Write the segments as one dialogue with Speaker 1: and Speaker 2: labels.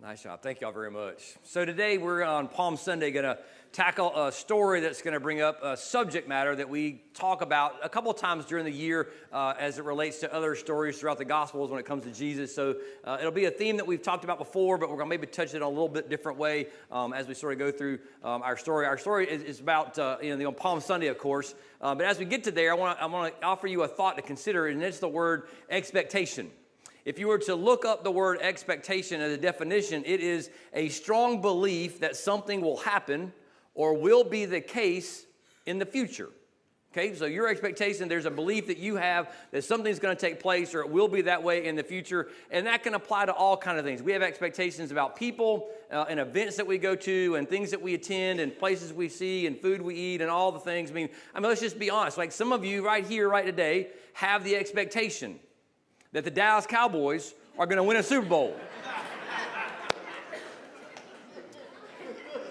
Speaker 1: Nice job. Thank y'all very much. So today we're on Palm Sunday going to tackle a story that's going to bring up a subject matter that we talk about a couple of times during the year as it relates to other stories throughout the Gospels when it comes to Jesus. So it'll be a theme that we've talked about before, but we're going to maybe touch it in a little bit different way as we sort of go through our story. Our story is about on Palm Sunday, of course. But as we get to there, I want to offer you a thought to consider, and it's the word expectation. If you were to look up the word expectation as a definition, it is a strong belief that something will happen or will be the case in the future. Okay, so your expectation, there's a belief that you have that something's going to take place or it will be that way in the future, and that can apply to all kinds of things. We have expectations about people and events that we go to and things that we attend and places we see and food we eat and all the things. I mean, let's just be honest. Like some of you right here, right today, have the expectation that the Dallas Cowboys are going to win a Super Bowl.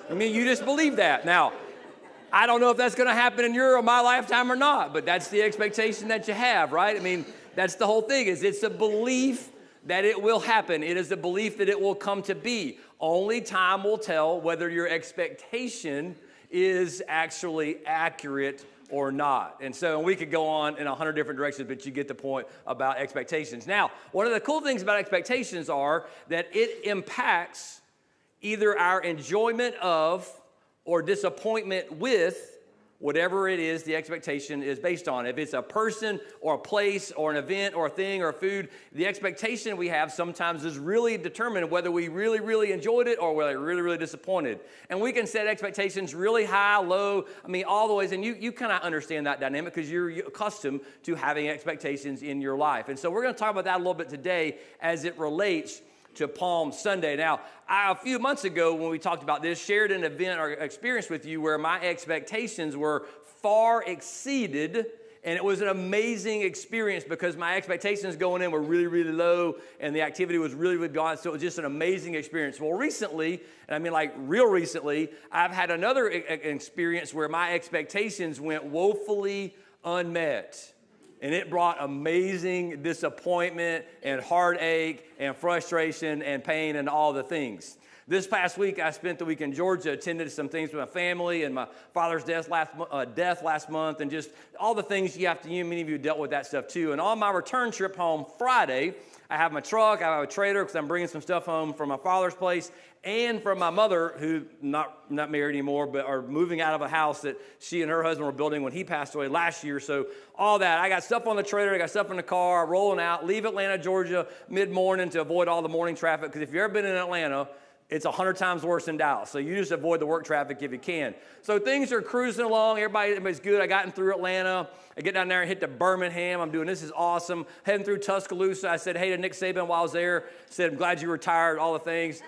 Speaker 1: I mean, you just believe that. Now, I don't know if that's going to happen in your or my lifetime or not, but that's the expectation that you have, right? I mean, that's the whole thing, is it's a belief that it will happen. It is a belief that it will come to be. Only time will tell whether your expectation is actually accurate or not. And so we could go on in 100 different directions, but you get the point about expectations. Now, one of the cool things about expectations are that it impacts either our enjoyment of or disappointment with whatever it is the expectation is based on. If it's a person or a place or an event or a thing or a food, the expectation we have sometimes is really determined whether we really, really enjoyed it or whether we're really, really disappointed. And we can set expectations really high, low, all the ways. And you kind of understand that dynamic because you're accustomed to having expectations in your life. And so we're going to talk about that a little bit today as it relates to Palm Sunday. Now, a few months ago when we talked about this, shared an event or experience with you where my expectations were far exceeded, and it was an amazing experience because my expectations going in were really, really low, and the activity was really, really gone, so it was just an amazing experience. Well, recently, and I mean like real recently, I've had another experience where my expectations went woefully unmet. And it brought amazing disappointment and heartache and frustration and pain and all the things. This past week, I spent the week in Georgia, attended some things with my family and my father's death last month, and just all the things many of you dealt with that stuff too. And on my return trip home Friday, I have my truck, I have a trailer because I'm bringing some stuff home from my father's place and from my mother, who not married anymore, but are moving out of a house that she and her husband were building when he passed away last year. So all that, I got stuff on the trailer, I got stuff in the car, rolling out, leave Atlanta, Georgia, mid-morning to avoid all the morning traffic, because if you've ever been in Atlanta, it's 100 times worse than Dallas. So you just avoid the work traffic if you can. So things are cruising along. Everybody's good. I gotten through Atlanta. I get down there and hit to Birmingham. I'm doing, this is awesome. Heading through Tuscaloosa. I said hey to Nick Saban while I was there. Said, I'm glad you retired, all the things.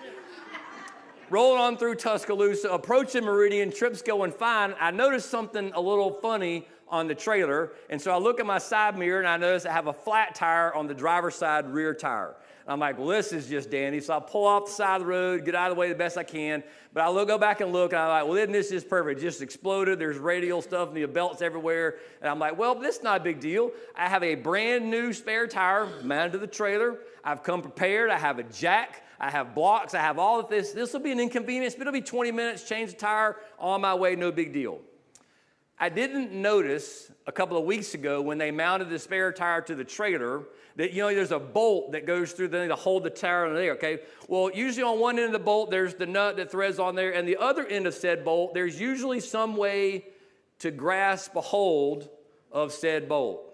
Speaker 1: Rolling on through Tuscaloosa, approaching Meridian, trip's going fine. I noticed something a little funny on the trailer. And so I look at my side mirror and I notice I have a flat tire on the driver's side rear tire. I'm like, well, this is just dandy. So I pull off the side of the road, get out of the way the best I can. But I go back and look, and I'm like, well, isn't this just perfect? It just exploded. There's radial stuff, and the belts everywhere. And I'm like, well, this is not a big deal. I have a brand new spare tire mounted to the trailer. I've come prepared. I have a jack. I have blocks. I have all of this. This will be an inconvenience, but it'll be 20 minutes, change the tire, on my way, no big deal. I didn't notice a couple of weeks ago when they mounted the spare tire to the trailer that, there's a bolt that goes through the thing to hold the tire in there, okay? Well, usually on one end of the bolt, there's the nut that threads on there, and the other end of said bolt, there's usually some way to grasp a hold of said bolt.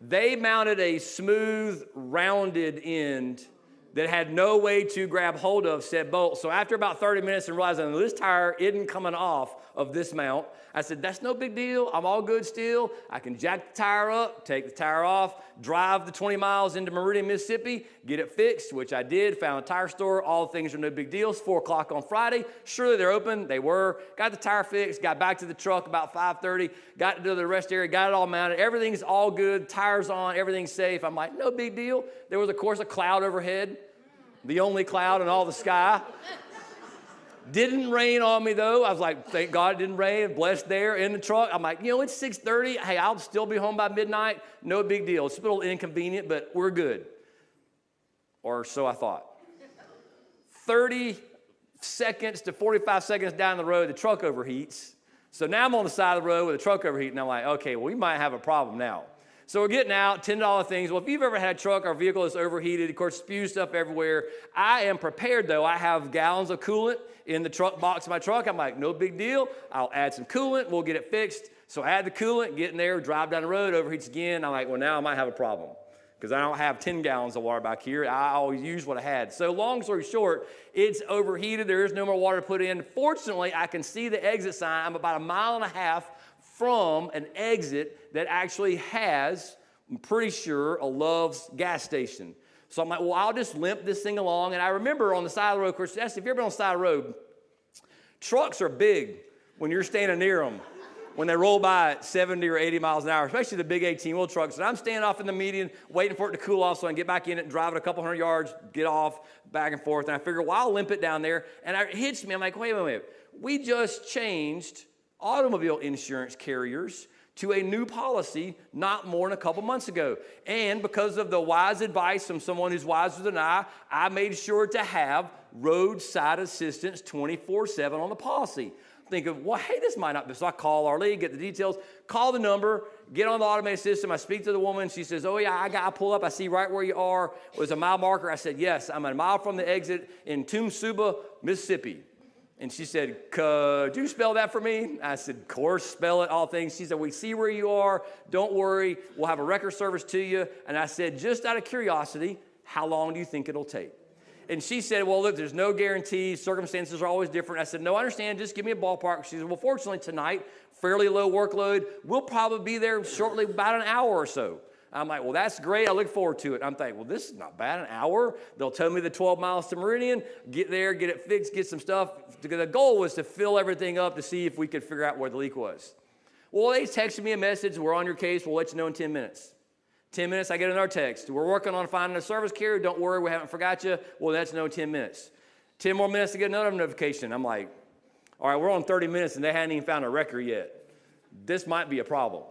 Speaker 1: They mounted a smooth, rounded end that had no way to grab hold of said bolt. So after about 30 minutes and realizing this tire isn't coming off of this mount, I said, that's no big deal. I'm all good still. I can jack the tire up, take the tire off, drive the 20 miles into Meridian, Mississippi, get it fixed, which I did, found a tire store. All things are no big deal. It's 4 o'clock on Friday. Surely they're open. They were. Got the tire fixed, got back to the truck about 5:30, got to the rest area, got it all mounted. Everything's all good. Tires on, everything's safe. I'm like, no big deal. There was, of course, a cloud overhead, the only cloud in all the sky. Didn't rain on me, though. I was like, thank God it didn't rain. Blessed there in the truck. I'm like, it's 6:30. Hey, I'll still be home by midnight. No big deal. It's a little inconvenient, but we're good. Or so I thought. 30 seconds to 45 seconds down the road, the truck overheats. So now I'm on the side of the road with the truck overheating. I'm like, okay, well, we might have a problem now. So we're getting out, $10 things. Well, if you've ever had a truck or vehicle that's overheated, of course, spew stuff everywhere. I am prepared, though. I have gallons of coolant in the truck box of my truck. I'm like, no big deal. I'll add some coolant. We'll get it fixed. So I add the coolant, get in there, drive down the road, overheats again. I'm like, well, now I might have a problem because I don't have 10 gallons of water back here. I always use what I had. So long story short, it's overheated. There is no more water to put in. Fortunately, I can see the exit sign. I'm about 1.5 miles from an exit that actually has, I'm pretty sure, a Love's gas station. So I'm like, well, I'll just limp this thing along. And I remember on the side of the road, of course, if you've ever been on the side of the road, trucks are big when you're standing near them, when they roll by at 70 or 80 miles an hour, especially the big 18-wheel trucks. And I'm standing off in the median, waiting for it to cool off so I can get back in it and drive it a couple hundred yards, get off, back and forth. And I figure, well, I'll limp it down there. And it hits me. I'm like, wait. We just changed automobile insurance carriers to a new policy not more than a couple months ago. And because of the wise advice from someone who's wiser than I made sure to have roadside assistance 24/7 on the policy. Thinking, well, hey, this might not be. So I call our lead, get the details, call the number, get on the automated system. I speak to the woman. She says, oh, yeah, I pull up. I see right where you are. It was a mile marker. I said, yes, I'm a mile from the exit in Tooele Suba, Mississippi. And she said, could you spell that for me? I said, of course, spell it, all things. She said, we see where you are. Don't worry. We'll have a record service to you. And I said, just out of curiosity, how long do you think it'll take? And she said, well, look, there's no guarantees. Circumstances are always different. I said, no, I understand. Just give me a ballpark. She said, well, fortunately, tonight, fairly low workload. We'll probably be there shortly, about an hour or so. I'm like, well, that's great. I look forward to it. I'm thinking, well, this is not bad, an hour. They'll tell me the 12 miles to Meridian, get there, get it fixed, get some stuff. The goal was to fill everything up to see if we could figure out where the leak was. Well, they texted me a message. We're on your case. We'll let you know in 10 minutes. 10 minutes, I get another text. We're working on finding a service carrier. Don't worry, we haven't forgot you. Well, that's no 10 minutes. 10 more minutes to get another notification. I'm like, all right, we're on 30 minutes and they hadn't even found a wrecker yet. This might be a problem.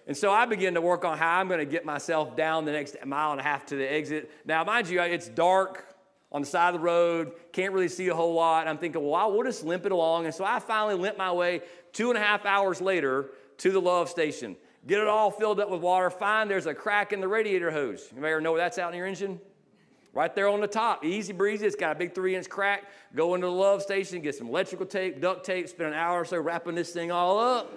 Speaker 1: And so I begin to work on how I'm going to get myself down the next 1.5 miles to the exit. Now, mind you, it's dark on the side of the road. Can't really see a whole lot. I'm thinking, well, we'll just limp it along. And so I finally limp my way 2.5 hours later to the Love station. Get it all filled up with water. Find there's a crack in the radiator hose. You may ever know where that's out in your engine? Right there on the top. Easy breezy. It's got a big 3-inch crack. Go into the Love station, get some electrical tape, duct tape, spend an hour or so wrapping this thing all up.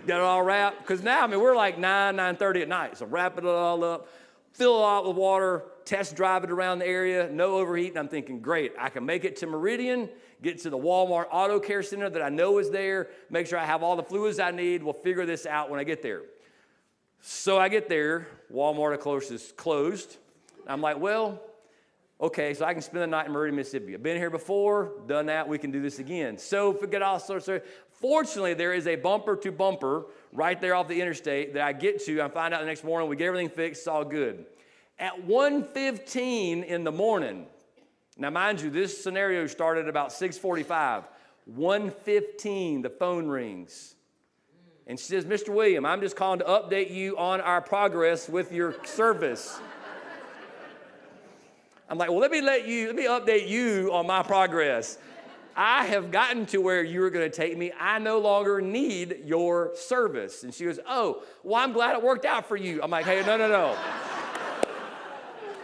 Speaker 1: Get it all wrapped. Because now, we're like 9:30 at night. So wrapping it all up, fill it all with water, test drive it around the area, no overheating. I'm thinking, great, I can make it to Meridian, get to the Walmart Auto Care Center that I know is there, make sure I have all the fluids I need. We'll figure this out when I get there. So I get there, Walmart, of course, is closed. I'm like, well, okay, so I can spend the night in Meridian, Mississippi. I've been here before, done that, we can do this again. So forget all sorts of, fortunately, there is a bumper-to-bumper right there off the interstate that I get to. I find out the next morning, we get everything fixed, it's all good. At 1:15 in the morning, now mind you, this scenario started at about 6:45. 1:15, the phone rings. And she says, Mr. William, I'm just calling to update you on our progress with your service. I'm like, well, let me update you on my progress. I have gotten to where you were going to take me. I no longer need your service. And she goes, oh, well, I'm glad it worked out for you. I'm like, hey, no.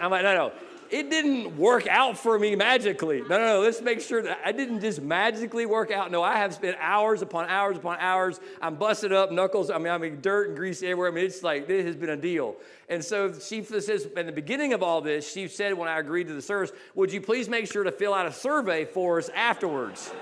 Speaker 1: I'm like, no. It didn't work out for me magically. No. Let's make sure that I didn't just magically work out. No, I have spent hours upon hours upon hours. I'm busted up, knuckles. I mean, dirt and grease everywhere. It's like, this has been a deal. And so she says, in the beginning of all this, she said when I agreed to the service, would you please make sure to fill out a survey for us afterwards?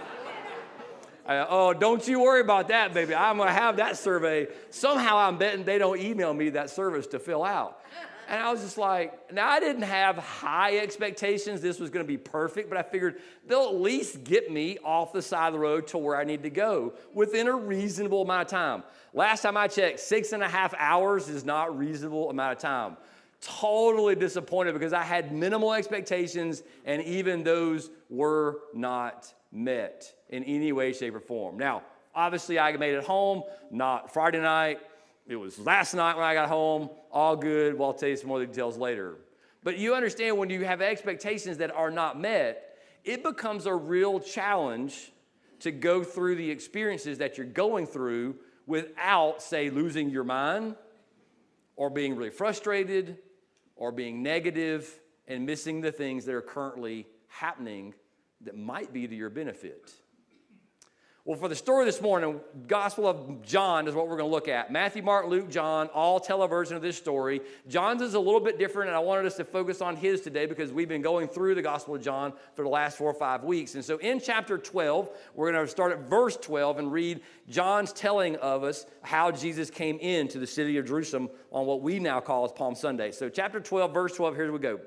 Speaker 1: Oh, don't you worry about that, baby. I'm going to have that survey. Somehow I'm betting they don't email me that service to fill out. And I was just like, now I didn't have high expectations. This was going to be perfect, but I figured they'll at least get me off the side of the road to where I need to go within a reasonable amount of time. Last time I checked, 6.5 hours is not a reasonable amount of time. Totally disappointed because I had minimal expectations and even those were not met in any way, shape, or form. Now, obviously I made it home, not Friday night. It was last night when I got home, all good. Well, I'll tell you some more details later. But you understand when you have expectations that are not met, it becomes a real challenge to go through the experiences that you're going through without, say, losing your mind or being really frustrated or being negative and missing the things that are currently happening that might be to your benefit. Well, for the story this morning, Gospel of John is what we're going to look at. Matthew, Mark, Luke, John all tell a version of this story. John's is a little bit different, and I wanted us to focus on his today because we've been going through the Gospel of John for the last 4 or 5 weeks. And so in chapter 12, we're going to start at verse 12 and read John's telling of us how Jesus came into the city of Jerusalem on what we now call as Palm Sunday. So chapter 12, verse 12, here we go.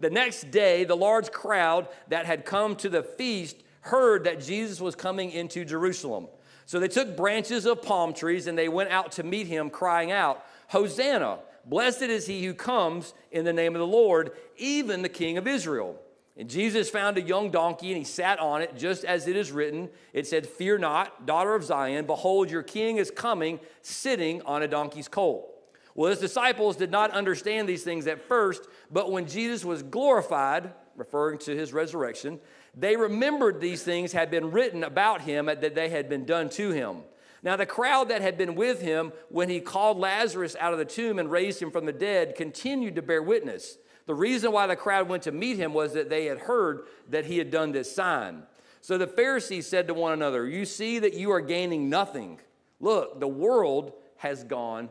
Speaker 1: The next day, the large crowd that had come to the feast heard that Jesus was coming into Jerusalem. So they took branches of palm trees and they went out to meet him, crying out, "Hosanna! Blessed is he who comes in the name of the Lord, even the King of Israel." And Jesus found a young donkey and he sat on it, just as it is written. It said, "Fear not, daughter of Zion. Behold, your king is coming, sitting on a donkey's colt." Well, his disciples did not understand these things at first, but when Jesus was glorified, referring to his resurrection, they remembered these things had been written about him, that they had been done to him. Now the crowd that had been with him when he called Lazarus out of the tomb and raised him from the dead continued to bear witness. The reason why the crowd went to meet him was that they had heard that he had done this sign. So the Pharisees said to one another, "You see that you are gaining nothing. Look, the world has gone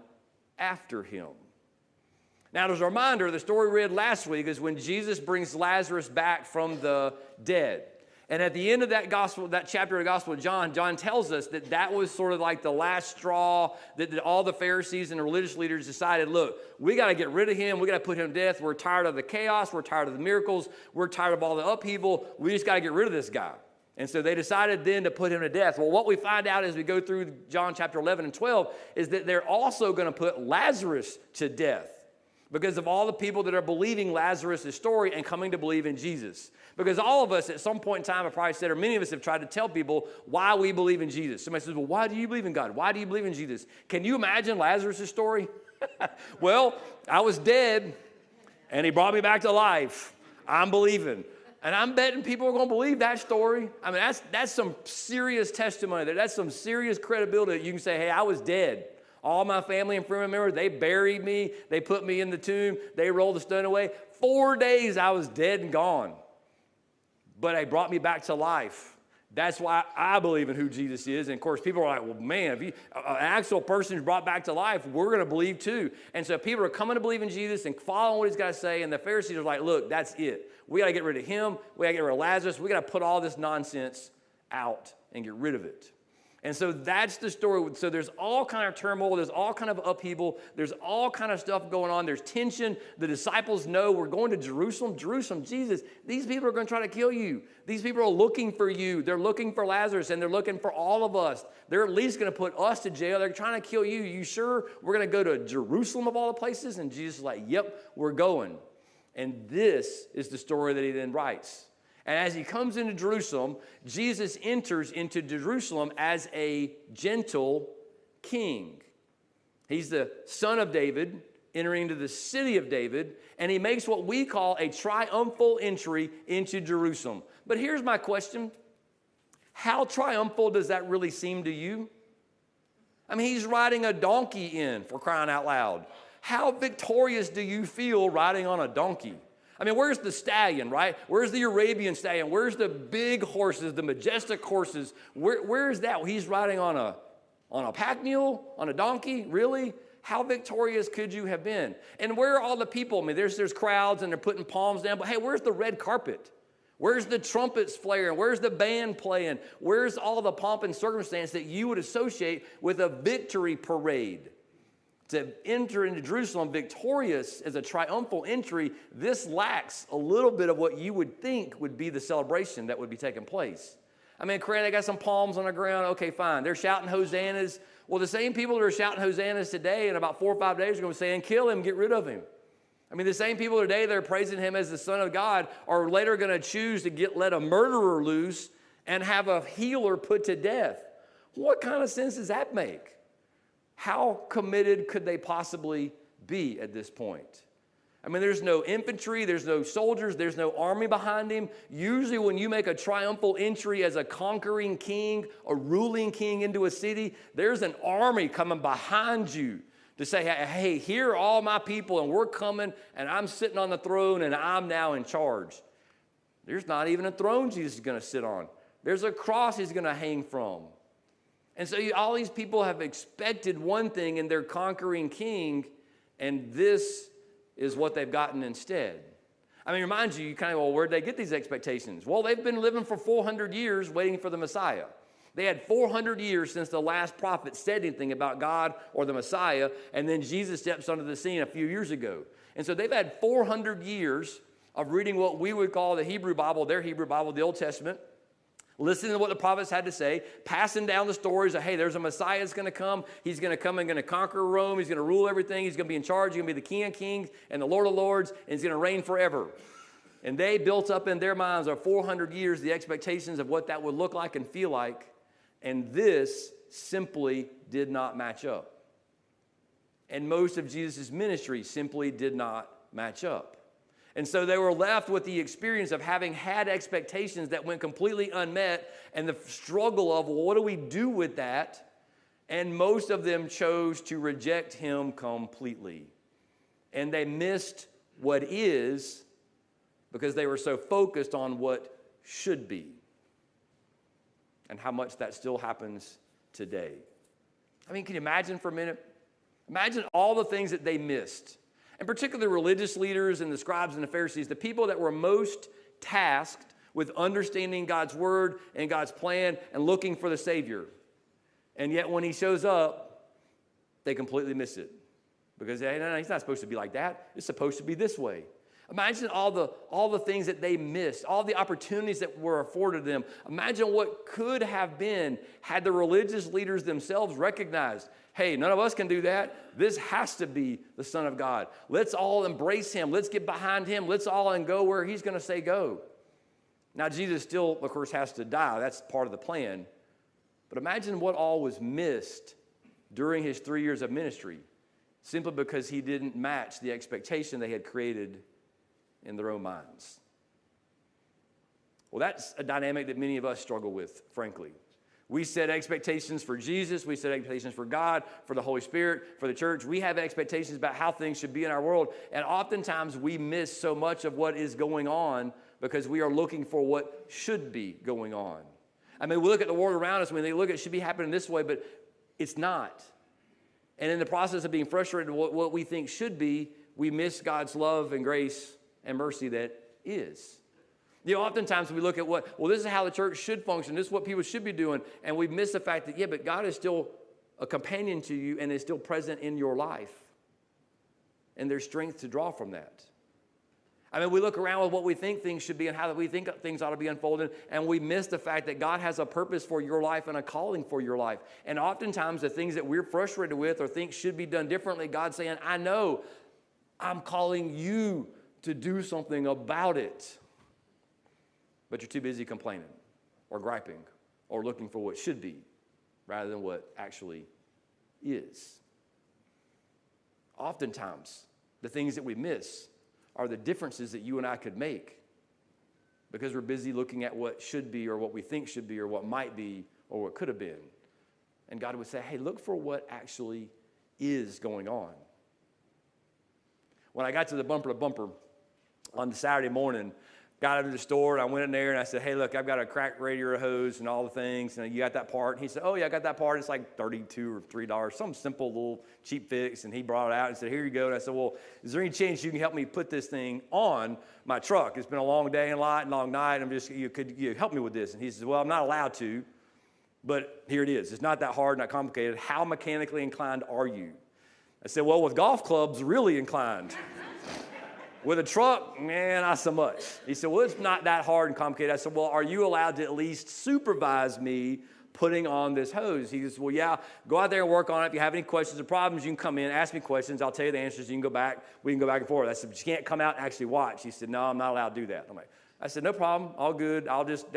Speaker 1: after him." Now, as a reminder, the story we read last week is when Jesus brings Lazarus back from the dead. And at the end of that chapter of the Gospel of John, John tells us that that was sort of like the last straw that all the Pharisees and the religious leaders decided, look, we got to get rid of him. We got to put him to death. We're tired of the chaos. We're tired of the miracles. We're tired of all the upheaval. We just got to get rid of this guy. And so they decided then to put him to death. Well, what we find out as we go through John chapter 11 and 12 is that they're also going to put Lazarus to death, because of all the people that are believing Lazarus' story and coming to believe in Jesus. Because all of us at some point in time have probably said, or many of us have tried to tell people why we believe in Jesus. Somebody says, well, why do you believe in God? Why do you believe in Jesus? Can you imagine Lazarus' story? Well, I was dead, and he brought me back to life. I'm believing. And I'm betting people are going to believe that story. I mean, that's some serious testimony there. That's some serious credibility that you can say, hey, I was dead. All my family and family members, they buried me. They put me in the tomb. They rolled the stone away. 4 days I was dead and gone. But they brought me back to life. That's why I believe in who Jesus is. And, of course, people are like, well, man, if an actual person is brought back to life, we're going to believe too. And so people are coming to believe in Jesus and following what he's got to say. And the Pharisees are like, look, that's it. We got to get rid of him. We got to get rid of Lazarus. We got to put all this nonsense out and get rid of it. And so that's the story. So there's all kind of turmoil. There's all kind of upheaval. There's all kind of stuff going on. There's tension. The disciples know we're going to Jerusalem. Jerusalem, Jesus, these people are going to try to kill you. These people are looking for you. They're looking for Lazarus, and they're looking for all of us. They're at least going to put us to jail. They're trying to kill you. You sure we're going to go to Jerusalem of all the places? And Jesus is like, yep, we're going. And this is the story that he then writes. And as he comes into Jerusalem, Jesus enters into Jerusalem as a gentle king. He's the son of David, entering into the city of David, and he makes what we call a triumphal entry into Jerusalem. But here's my question. How triumphal does that really seem to you? I mean, he's riding a donkey in, for crying out loud. How victorious do you feel riding on a donkey? I mean, where's the stallion, right? Where's the Arabian stallion? Where's the big horses, the majestic horses? Where's that? Well, he's riding on a pack mule, on a donkey? Really? How victorious could you have been? And where are all the people? I mean, there's crowds and they're putting palms down, but hey, where's the red carpet? Where's the trumpets flaring? Where's the band playing? Where's all the pomp and circumstance that you would associate with a victory parade? To enter into Jerusalem victorious as a triumphal entry, this lacks a little bit of what you would think would be the celebration that would be taking place. I mean, granted, they got some palms on the ground. Okay, fine. They're shouting hosannas. Well, the same people that are shouting hosannas today in about 4 or 5 days are going to say, and kill him, get rid of him. I mean, the same people today that are praising him as the Son of God are later going to choose to let a murderer loose and have a healer put to death. What kind of sense does that make? How committed could they possibly be at this point? I mean, there's no infantry, there's no soldiers, there's no army behind him. Usually when you make a triumphal entry as a conquering king, a ruling king into a city, there's an army coming behind you to say, hey, here are all my people, and we're coming, and I'm sitting on the throne, and I'm now in charge. There's not even a throne Jesus is going to sit on. There's a cross he's going to hang from. And so all these people have expected one thing in their conquering king, and this is what they've gotten instead. I mean, remind you kind of, well, where'd they get these expectations? Well, they've been living for 400 years waiting for the Messiah. They had 400 years since the last prophet said anything about God or the Messiah, and then Jesus steps onto the scene a few years ago. And so they've had 400 years of reading what we would call the Hebrew Bible, their Hebrew Bible, the Old Testament, listening to what the prophets had to say, passing down the stories of, hey, there's a Messiah that's going to come. He's going to come and going to conquer Rome. He's going to rule everything. He's going to be in charge. He's going to be the King of Kings and the Lord of Lords, and he's going to reign forever. And they built up in their minds over 400 years the expectations of what that would look like and feel like, and this simply did not match up. And most of Jesus' ministry simply did not match up. And so they were left with the experience of having had expectations that went completely unmet and the struggle of, well, what do we do with that? And most of them chose to reject him completely. And they missed what is because they were so focused on what should be and how much that still happens today. I mean, can you imagine for a minute? Imagine all the things that they missed. And particularly religious leaders and the scribes and the Pharisees, the people that were most tasked with understanding God's word and God's plan and looking for the Savior. And yet when he shows up, they completely miss it. Because hey, no, he's not supposed to be like that. It's supposed to be this way. Imagine all the things that they missed, all the opportunities that were afforded them. Imagine what could have been had the religious leaders themselves recognized, hey, none of us can do that. This has to be the Son of God. Let's all embrace him. Let's get behind him. Let's all and go where he's going to say go. Now, Jesus still, of course, has to die. That's part of the plan. But imagine what all was missed during his 3 years of ministry simply because he didn't match the expectation they had created in their own minds. Well, that's a dynamic that many of us struggle with, frankly. We set expectations for Jesus. We set expectations for God, for the Holy Spirit, for the church. We have expectations about how things should be in our world. And oftentimes we miss so much of what is going on because we are looking for what should be going on. I mean, we look at the world around us when they look at it should be happening this way, but it's not. And in the process of being frustrated with what we think should be, we miss God's love and grace and mercy that is. You know, oftentimes we look at this is how the church should function. This is what people should be doing. And we miss the fact that, but God is still a companion to you and is still present in your life. And there's strength to draw from that. I mean, we look around with what we think things should be and how we think things ought to be unfolded, and we miss the fact that God has a purpose for your life and a calling for your life. And oftentimes the things that we're frustrated with or think should be done differently, God's saying, I know, I'm calling you to do something about it. But you're too busy complaining or griping or looking for what should be rather than what actually is. Oftentimes, the things that we miss are the differences that you and I could make because we're busy looking at what should be or what we think should be or what might be or what could have been. And God would say, hey, look for what actually is going on. When I got to the Bumper to Bumper on the Saturday morning, got into the store, and I went in there, and I said, hey, look, I've got a cracked radiator hose and all the things, and you got that part? And he said, oh, yeah, I got that part. It's like $32 or $3, some simple little cheap fix, and he brought it out and said, here you go. And I said, well, is there any chance you can help me put this thing on my truck? It's been a long day and a long night. Could you help me with this? And he says, well, I'm not allowed to, but here it is. It's not that hard, not complicated. How mechanically inclined are you? I said, well, with golf clubs, really inclined. With a truck, man, not so much. He said, well, it's not that hard and complicated. I said, well, are you allowed to at least supervise me putting on this hose? He says, well, yeah, go out there and work on it. If you have any questions or problems, you can come in, ask me questions. I'll tell you the answers. You can go back. We can go back and forth. I said, but you can't come out and actually watch. He said, no, I'm not allowed to do that. I'm like, I said, no problem, all good.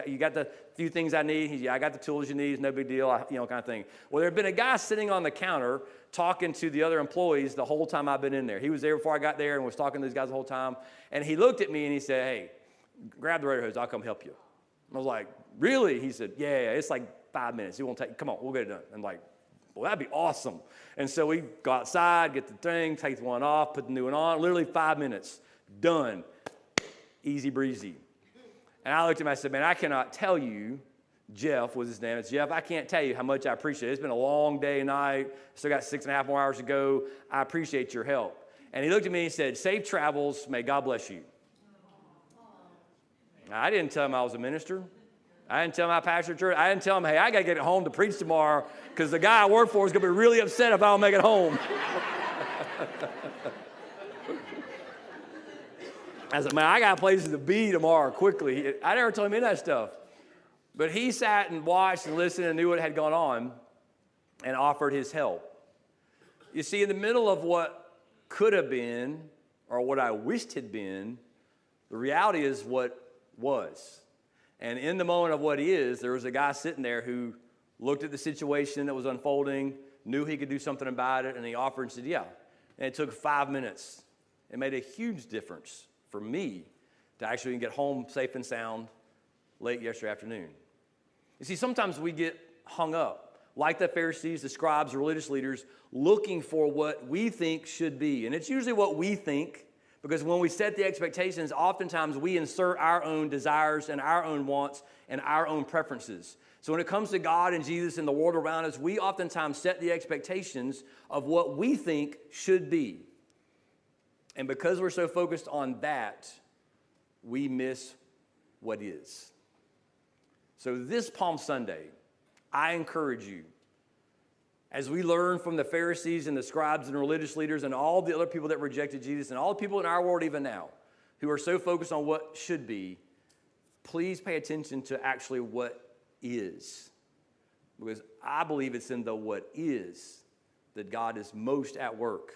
Speaker 1: You got the few things I need? Yeah, I got the tools you need, it's no big deal, kind of thing. Well, there had been a guy sitting on the counter talking to the other employees the whole time I've been in there. He was there before I got there and was talking to these guys the whole time. And he looked at me and he said, hey, grab the rotary hose, I'll come help you. I was like, really? He said, yeah, it's like 5 minutes. It won't take, come on, we'll get it done. I'm like, well, that'd be awesome. And so we go outside, get the thing, take the one off, put the new one on, literally 5 minutes, done, easy breezy. And I looked at him, I said, man, I cannot tell you, Jeff was his name. It's Jeff, I can't tell you how much I appreciate it. It's been a long day and night. Still got 6.5 more hours to go. I appreciate your help. And he looked at me and he said, safe travels. May God bless you. Now, I didn't tell him I was a minister. I didn't tell him I pastored church. I didn't tell him, hey, I got to get home to preach tomorrow because the guy I work for is going to be really upset if I don't make it home. I said, man, I got places to be tomorrow quickly. I never told him any of that stuff. But he sat and watched and listened and knew what had gone on and offered his help. You see, in the middle of what could have been or what I wished had been, the reality is what was. And in the moment of what is, there was a guy sitting there who looked at the situation that was unfolding, knew he could do something about it, and he offered and said, yeah. And it took 5 minutes. It made a huge difference for me to actually get home safe and sound late yesterday afternoon. You see, sometimes we get hung up, like the Pharisees, the scribes, the religious leaders, looking for what we think should be. And it's usually what we think, because when we set the expectations, oftentimes we insert our own desires and our own wants and our own preferences. So when it comes to God and Jesus and the world around us, we oftentimes set the expectations of what we think should be. And because we're so focused on that, we miss what is. So this Palm Sunday, I encourage you, as we learn from the Pharisees and the scribes and religious leaders and all the other people that rejected Jesus and all the people in our world even now who are so focused on what should be, please pay attention to actually what is. Because I believe it's in the what is that God is most at work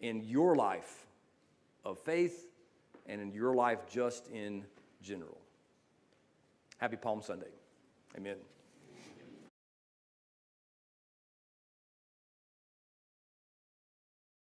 Speaker 1: in your life of faith and in your life just in general. Happy Palm Sunday. Amen.